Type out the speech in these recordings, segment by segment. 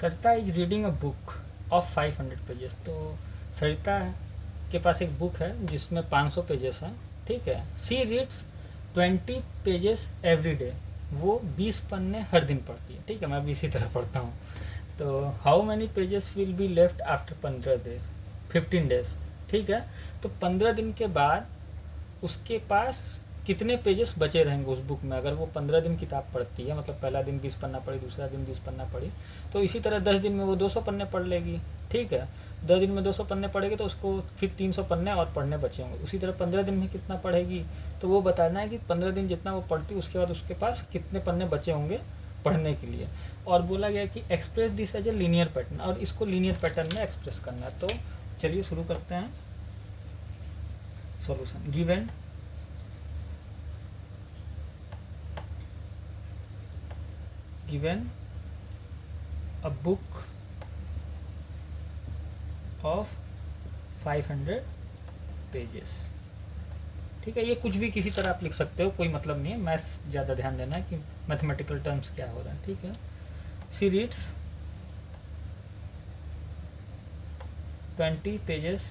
Sarita is reading a book of 500 pages. तो सरिता के पास एक बुक है जिसमें 500 पेजेस हैं, ठीक है। सी रीड्स 20 पेजेस एवरी डे। वो 20 पन्ने हर दिन पढ़ती है, ठीक है। मैं भी इसी तरह पढ़ता हूँ। तो how many pages will be left after 15 days, ठीक है। तो 15 दिन के बाद उसके पास कितने पेजेस बचे रहेंगे उस बुक में, अगर वो 15 दिन किताब पढ़ती है, मतलब पहला दिन 20 पन्ना पढ़ी, दूसरा दिन 20 पन्ना पढ़ी, तो इसी तरह 10 दिन में वो 200 पन्ने पढ़ लेगी, ठीक है। 10 दिन में 200 पन्ने पढ़ेगी तो उसको फिर 300 पन्ने और पढ़ने बचे होंगे। उसी तरह 15 दिन में कितना पढ़ेगी, तो वो बताना है कि 15 दिन जितना वो पढ़ती उसके बाद उसके पास कितने पन्ने बचे होंगे पढ़ने के लिए। और बोला गया कि express this as a linear pattern, और इसको लीनियर पैटर्न में एक्सप्रेस करना है। तो चलिए शुरू करते हैं। Solution given a book of 500 pages, ठीक है। ये कुछ भी किसी तरह आप लिख सकते हो, कोई मतलब नहीं है, मैथ्स ज़्यादा ध्यान देना है कि मैथमेटिकल टर्म्स क्या हो रहा है, ठीक है। सी रीड्स 20 पेजेस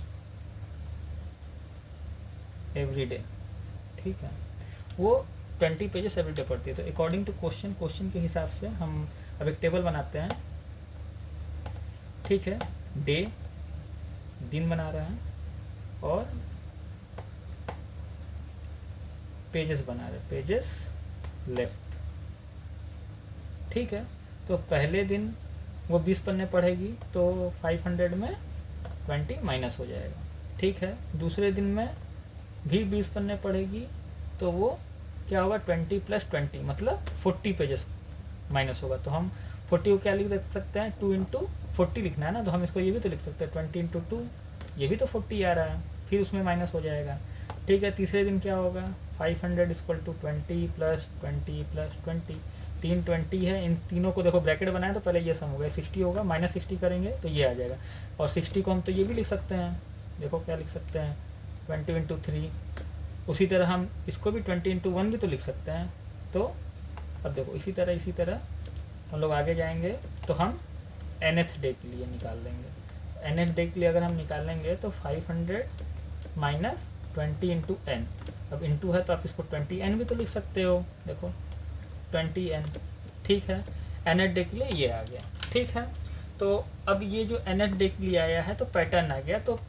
एवरी डे, ठीक है। वो 20 पेजेस एवरी डे पढ़ती है। तो अकॉर्डिंग टू क्वेश्चन के हिसाब से हम अब एक टेबल बनाते हैं, ठीक है। डे दिन बना रहे हैं और पेजेस बना रहे हैं, पेजेस लेफ्ट, ठीक है। तो पहले दिन वो 20 पन्ने पढ़ेगी तो 500 में 20 माइनस हो जाएगा, ठीक है। दूसरे दिन में भी 20 पन्ने पढ़ेगी तो वो क्या होगा, 20 + 20 मतलब 40 पेजेस माइनस होगा। तो हम 40 को क्या लिख सकते हैं, 2 × 40 लिखना है ना, तो हम इसको ये भी तो लिख सकते हैं 20 × 2, ये भी तो 40 आ रहा है, फिर उसमें माइनस हो जाएगा, ठीक है। तीसरे दिन क्या होगा, 500 = 20 + 20 + 20, 3 20 है। इन तीनों को देखो ब्रैकेट बनाए तो पहले ये सम हो गया, 60 होगा, -60 करेंगे तो ये आ जाएगा। और 60 को हम तो ये भी लिख सकते हैं, देखो क्या लिख सकते हैं, 20 × 3। उसी तरह हम इसको भी 20 × 1 भी तो लिख सकते हैं। तो अब देखो इसी तरह हम लोग आगे जाएंगे तो हम nth डे के लिए निकाल लेंगे। nth डे के लिए अगर हम निकालेंगे तो 500 - 20 × n। अब इंटू है तो आप इसको 20n भी तो लिख सकते हो, देखो 20n, ठीक है। nth डे के लिए ये आ गया, ठीक है। तो अब ये जो nth डे के लिए आया है तो पैटर्न आ गया। तो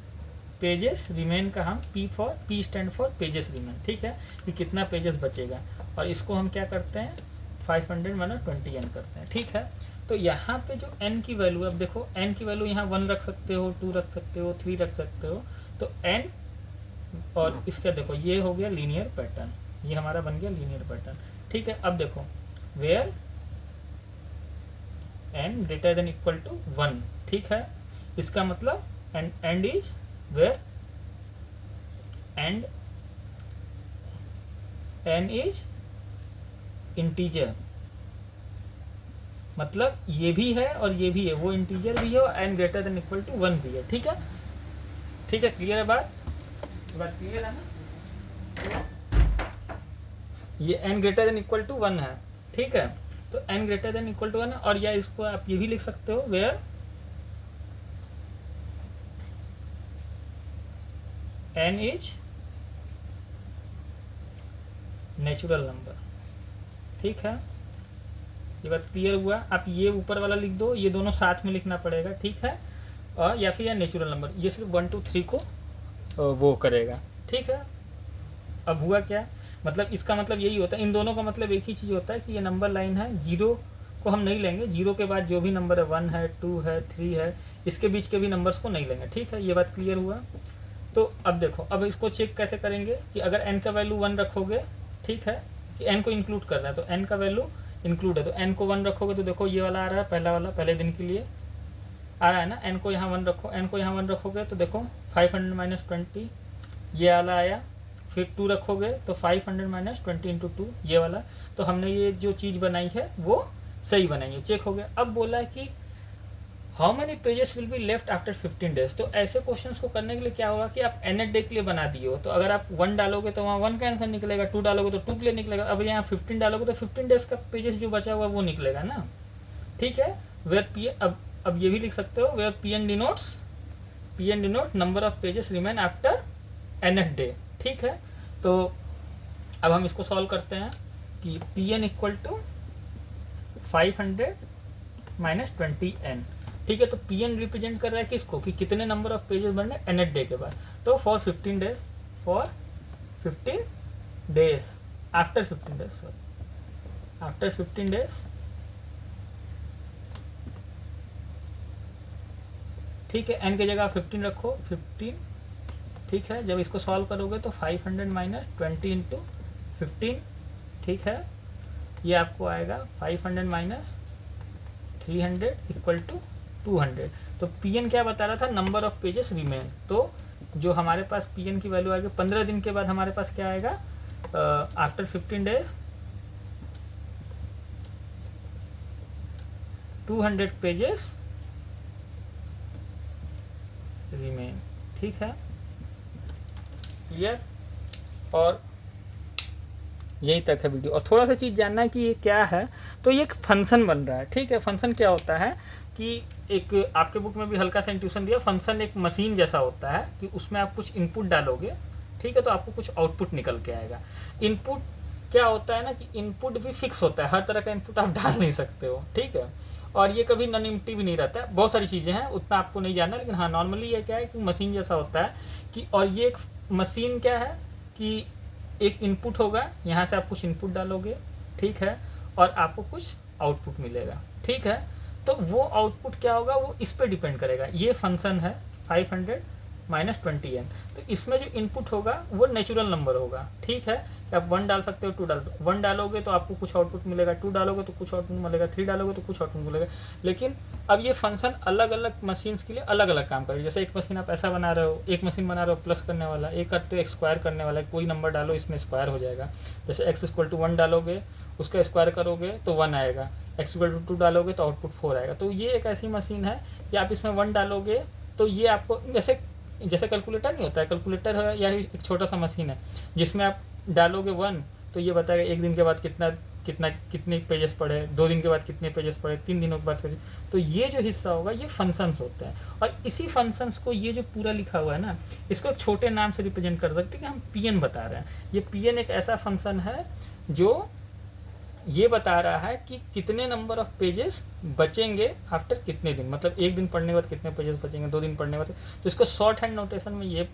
पेजेस रिमेन का हम P stand for pages remain, ठीक है, कि कितना पेजेस बचेगा। और इसको हम क्या करते हैं, 500 - 20n करते हैं, ठीक है। तो यहाँ पे जो n की वैल्यू, अब देखो n की वैल्यू यहाँ 1 रख सकते हो, 2 रख सकते हो, 3 रख सकते हो। तो n और इसका देखो ये हो गया लीनियर पैटर्न, ये हमारा बन गया लीनियर पैटर्न, ठीक है। अब देखो वेयर n > 1, ठीक है। इसका मतलब and is where and n is integer, मतलब ये भी है और ये भी है, वो इंटीजर भी है और n > 1 भी है, ठीक है। ठीक है, क्लियर है बात क्लियर है ना। ये n > 1 है, ठीक है। तो n > 1 है, और या इसको आप ये भी लिख सकते हो where n is natural number, ठीक है। ये बात क्लियर हुआ। आप ये ऊपर वाला लिख दो, ये दोनों साथ में लिखना पड़ेगा, ठीक है। और या फिर नेचुरल नंबर, ये सिर्फ 1 2 3 को वो करेगा, ठीक है। अब हुआ क्या, मतलब इसका मतलब यही होता है, इन दोनों का मतलब एक ही चीज़ होता है कि ये नंबर लाइन है, 0 को हम नहीं लेंगे, 0 के बाद जो भी नंबर है 1 है 2 है 3 है, इसके बीच के भी नंबर्स को नहीं लेंगे, ठीक है। ये बात क्लियर हुआ। तो अब देखो, अब इसको चेक कैसे करेंगे कि अगर n का वैल्यू 1 रखोगे, ठीक है, कि n को इंक्लूड कर रहा है तो n का वैल्यू इंक्लूड है, तो n को 1 रखोगे तो देखो ये वाला आ रहा है, पहला वाला पहले दिन के लिए आ रहा है ना। n को यहाँ 1 रखो, n को यहाँ 1 रखोगे तो देखो 500 - 20 ये वाला आया, फिर 2 रखोगे तो 500 - 20 × 2 ये वाला। तो हमने ये जो चीज़ बनाई है वो सही बनाई है, चेक हो गया। अब बोला है कि how many pages will be left after 15 days. तो ऐसे क्वेश्चंस को करने के लिए क्या होगा कि आप nth डे के लिए बना दिए हो, तो अगर आप 1 डालोगे तो वहाँ 1 का आंसर निकलेगा, 2 डालोगे तो 2 के लिए निकलेगा। अब यहाँ 15 डालोगे तो 15 डेज का पेजेस जो बचा हुआ वो निकलेगा ना, ठीक है। वेयर पी अब अब ये भी लिख सकते हो where P N denote number of pages remain after nth day. ठीक है, तो अब हम इसको सॉल्व करते हैं कि P N equal to 500 minus 20n। ठीक है, तो पी एन रिप्रेजेंट कर रहा है किसको, कि कितने नंबर ऑफ पेजेस बनने nth डे के बाद। तो for 15 days, for 15 days, after 15 days, sorry after 15 days. ठीक है, n की जगह 15 रखो, 15। ठीक है, जब इसको सॉल्व करोगे तो 500 माइनस 20 इंटू 15। ठीक है, ये आपको आएगा 500 माइनस 300 इक्वल टू 200। तो पी एन क्या बता रहा था, नंबर ऑफ पेजेस रिमेन। तो जो हमारे पास पी एन की वैल्यू आएगी 15 दिन के बाद हमारे पास क्या आएगा, आफ्टर 15 डेज 200 पेजेस रिमेन। ठीक है, क्लियर। और यही तक है वीडियो। और थोड़ा सा चीज़ जानना है कि ये क्या है, तो ये एक फंक्शन बन रहा है। ठीक है, फंक्शन क्या होता है कि एक आपके बुक में भी हल्का सा इंट्यूशन दिया, फंक्शन एक मशीन जैसा होता है कि उसमें आप कुछ इनपुट डालोगे, ठीक है, तो आपको कुछ आउटपुट निकल के आएगा। इनपुट क्या होता है ना कि इनपुट भी फिक्स होता है, हर तरह का इनपुट आप डाल नहीं सकते हो। ठीक है, और ये कभी नॉन एम्प्टी भी नहीं रहता है। बहुत सारी चीज़ें हैं, उतना आपको नहीं जानना, लेकिन हाँ नॉर्मली ये क्या है कि मशीन जैसा होता है कि, और ये एक मशीन क्या है कि एक इनपुट होगा, यहाँ से आप कुछ इनपुट डालोगे, ठीक है, और आपको कुछ आउटपुट मिलेगा। ठीक है, तो वो आउटपुट क्या होगा वो इस पर डिपेंड करेगा। ये फंक्शन है 500 माइनस 20n, तो इसमें जो इनपुट होगा वो नेचुरल नंबर होगा। ठीक है, आप 1 डाल सकते हो, 2 डाल, 1 डालोगे तो आपको कुछ आउटपुट मिलेगा, 2 डालोगे तो कुछ आउटपुट मिलेगा, 3 डालोगे तो कुछ आउटपुट मिलेगा। लेकिन अब ये फंक्शन अलग अलग मशीन्स के लिए अलग अलग काम करेगा। जैसे एक मशीन आप ऐसा बना रहे हो, एक मशीन बना रहे हो प्लस करने वाला, एक करते हो एक स्क्वायर करने वाला, कोई नंबर डालो इसमें स्क्वायर हो जाएगा। जैसे x इक्वल टू 1 डालोगे, उसका स्क्वायर करोगे तो 1 आएगा, x इक्वल टू 2 डालोगे तो आउटपुट 4 आएगा। तो ये एक ऐसी मशीन है कि आप इसमें 1 डालोगे तो ये आपको, जैसे कैलकुलेटर नहीं होता है, कैलकुलेटर है या एक छोटा सा मशीन है जिसमें आप डालोगे 1 तो ये बताएगा एक दिन के बाद कितने पेजेस पढ़े, 2 दिन के बाद कितने पेजेस पढ़े, 3 दिनों के बाद पेजेस। तो ये जो हिस्सा होगा ये फंक्शंस होते हैं, और इसी फंक्शंस को ये जो पूरा लिखा हुआ है ना, इसको एक छोटे नाम से रिप्रेजेंट कर सकते हैं कि हम पीएन बता रहे हैं। ये पीएन एक ऐसा फंक्शन है जो ये बता रहा है कि कितने नंबर ऑफ पेजेस बचेंगे आफ्टर कितने दिन, मतलब एक दिन पढ़ने के बाद कितने पेजेस बचेंगे, 2 दिन पढ़ने के बाद। तो इसको शॉर्ट हैंड नोटेशन में ये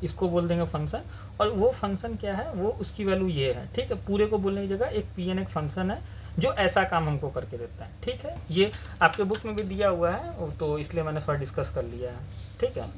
इसको बोल देंगे फंक्शन, और वो फंक्शन क्या है वो उसकी वैल्यू ये है। ठीक है, पूरे को बोलने की जगह एक पीएन एक फंक्शन है जो ऐसा काम हमको करके देता है। ठीक है, ये आपके बुक में भी दिया हुआ है तो इसलिए मैंने थोड़ा डिस्कस कर लिया है। ठीक है।